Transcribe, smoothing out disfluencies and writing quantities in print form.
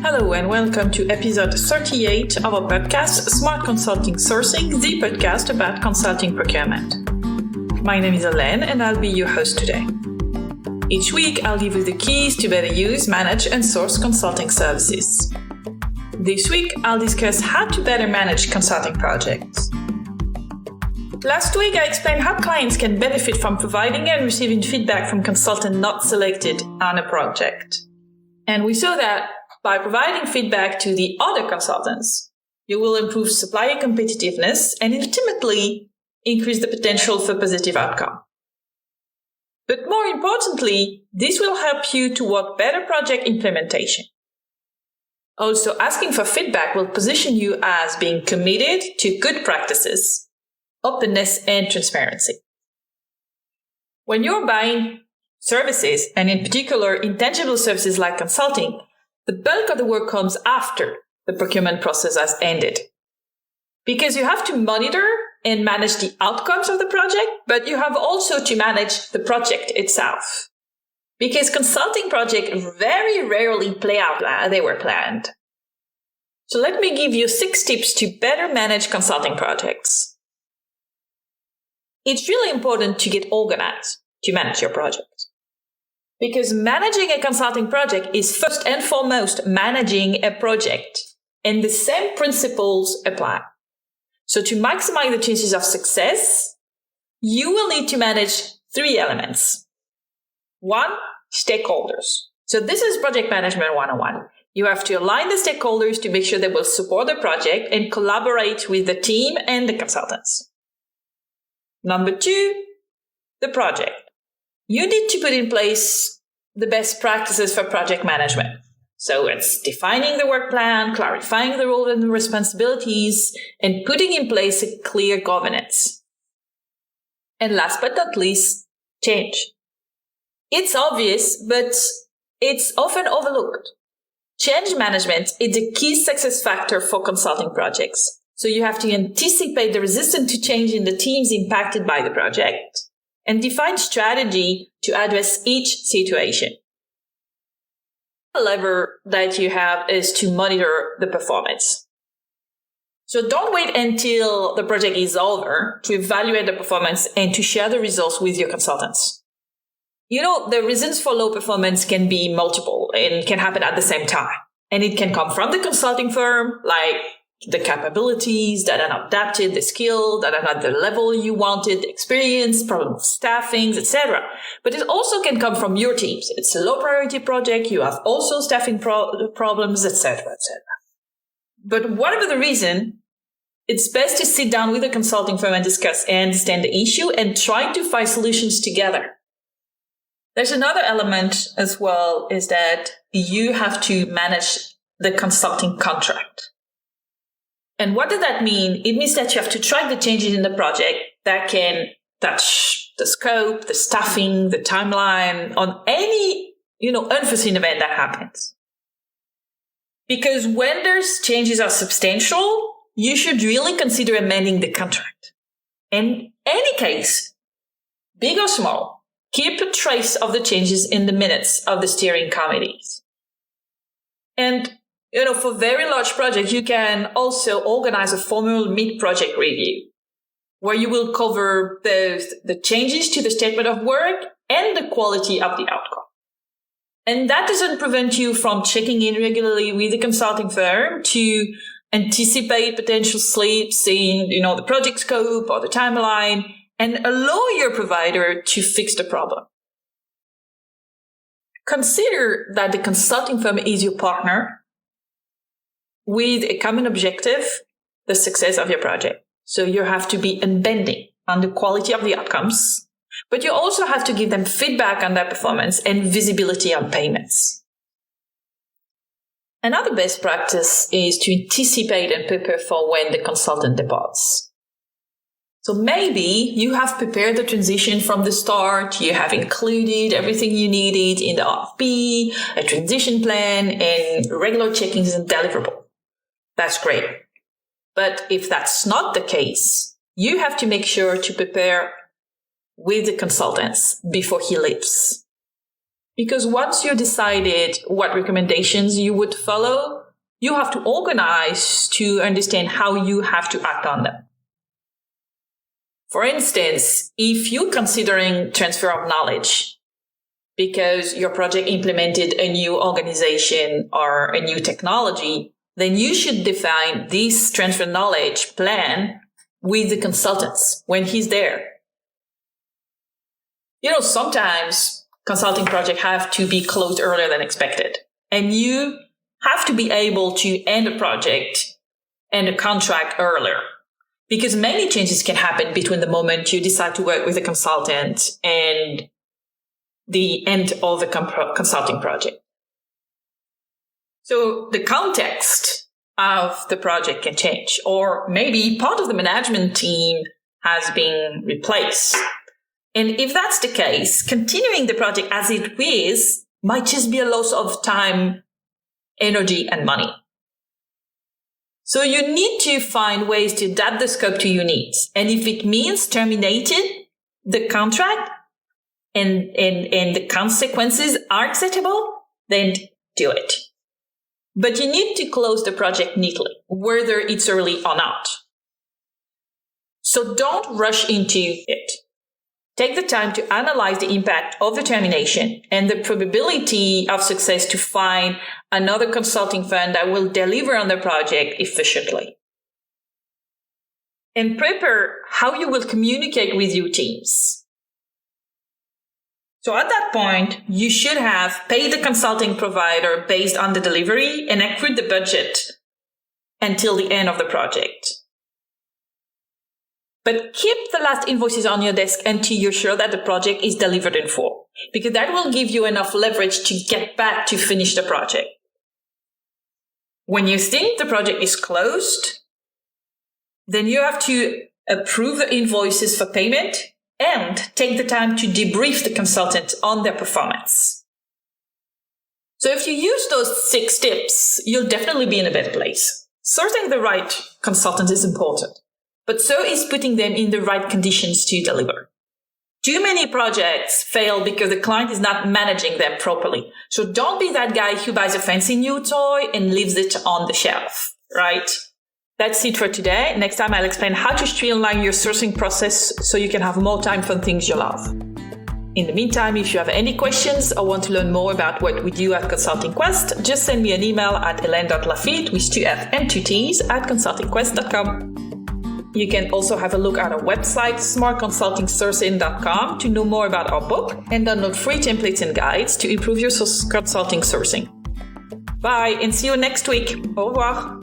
Hello and welcome to episode 38 of our podcast, Smart Consulting Sourcing, the podcast about consulting procurement. My name is Hélène and I'll be your host today. Each week, I'll give you the keys to better use, manage, and source consulting services. This week, I'll discuss how to better manage consulting projects. Last week, I explained how clients can benefit from providing and receiving feedback from consultants not selected on a project. And we saw that by providing feedback to the other consultants, you will improve supplier competitiveness and ultimately increase the potential for positive outcome. But more importantly, this will help you toward better project implementation. Also, asking for feedback will position you as being committed to good practices, openness, and transparency. When you're buying services, and in particular intangible services like consulting, the bulk of the work comes after the procurement process has ended. Because you have to monitor and manage the outcomes of the project, but you have also to manage the project itself. Because consulting projects very rarely play out as they were planned. So let me give you 6 tips to better manage consulting projects. It's really important to get organized to manage your project. Because managing a consulting project is first and foremost managing a project, and the same principles apply. So to maximize the chances of success, you will need to manage 3 elements. 1, stakeholders. So this is project management 101. You have to align the stakeholders to make sure they will support the project and collaborate with the team and the consultants. Number 2, the project. You need to put in place the best practices for project management. So it's defining the work plan, clarifying the roles and the responsibilities, and putting in place a clear governance. And last but not least, change. It's obvious, but it's often overlooked. Change management is a key success factor for consulting projects. So you have to anticipate the resistance to change in the teams impacted by the project and define strategy to address each situation. The lever that you have is to monitor the performance. So don't wait until the project is over to evaluate the performance and to share the results with your consultants. The reasons for low performance can be multiple and can happen at the same time. And it can come from the consulting firm, like the capabilities that are not adapted, the skill that are not the level you wanted, experience, problem of staffing, etc. But it also can come from your teams. It's a low priority project. You have also staffing problems, etc., etc. But whatever the reason, it's best to sit down with a consulting firm and discuss and understand the issue and try to find solutions together. There's another element as well, is that you have to manage the consulting contract. And what does that mean? It means that you have to track the changes in the project that can touch the scope, the staffing, the timeline on any, unforeseen event that happens. Because when those changes are substantial, you should really consider amending the contract. In any case, big or small, keep a trace of the changes in the minutes of the steering committees. And for very large projects, you can also organize a formal mid-project review where you will cover both the changes to the statement of work and the quality of the outcome. And that doesn't prevent you from checking in regularly with the consulting firm to anticipate potential slips in, the project scope or the timeline and allow your provider to fix the problem. Consider that the consulting firm is your partner with a common objective, the success of your project. So you have to be unbending on the quality of the outcomes, but you also have to give them feedback on their performance and visibility on payments. Another best practice is to anticipate and prepare for when the consultant departs. So maybe you have prepared the transition from the start, you have included everything you needed in the RFP, a transition plan, and regular check-ins and deliverable. That's great. But if that's not the case, you have to make sure to prepare with the consultants before he leaves. Because once you decided what recommendations you would follow, you have to organize to understand how you have to act on them. For instance, if you're considering transfer of knowledge because your project implemented a new organization or a new technology, then you should define this transfer knowledge plan with the consultants when he's there. Sometimes consulting projects have to be closed earlier than expected. And you have to be able to end a project and a contract earlier. Because many changes can happen between the moment you decide to work with a consultant and the end of the consulting project. So the context of the project can change, or maybe part of the management team has been replaced. And if that's the case, continuing the project as it is might just be a loss of time, energy, and money. So you need to find ways to adapt the scope to your needs. And if it means terminating the contract and the consequences are acceptable, then do it. But you need to close the project neatly, whether it's early or not. So don't rush into it. Take the time to analyze the impact of the termination and the probability of success to find another consulting firm that will deliver on the project efficiently. And prepare how you will communicate with your teams. So at that point, you should have paid the consulting provider based on the delivery and accrued the budget until the end of the project. But keep the last invoices on your desk until you're sure that the project is delivered in full, because that will give you enough leverage to get back to finish the project. When you think the project is closed, then you have to approve the invoices for payment and take the time to debrief the consultant on their performance. So if you use those 6 tips, you'll definitely be in a better place. Sourcing the right consultant is important, but so is putting them in the right conditions to deliver. Too many projects fail because the client is not managing them properly. So don't be that guy who buys a fancy new toy and leaves it on the shelf, right? That's it for today. Next time I'll explain how to streamline your sourcing process so you can have more time for things you love. In the meantime, if you have any questions or want to learn more about what we do at Consulting Quest, just send me an email at hélène.laffitte with 2 F and 2 T's at consultingquest.com. You can also have a look at our website, smartconsultingsourcing.com, to know more about our book and download free templates and guides to improve your consulting sourcing. Bye and see you next week. Au revoir.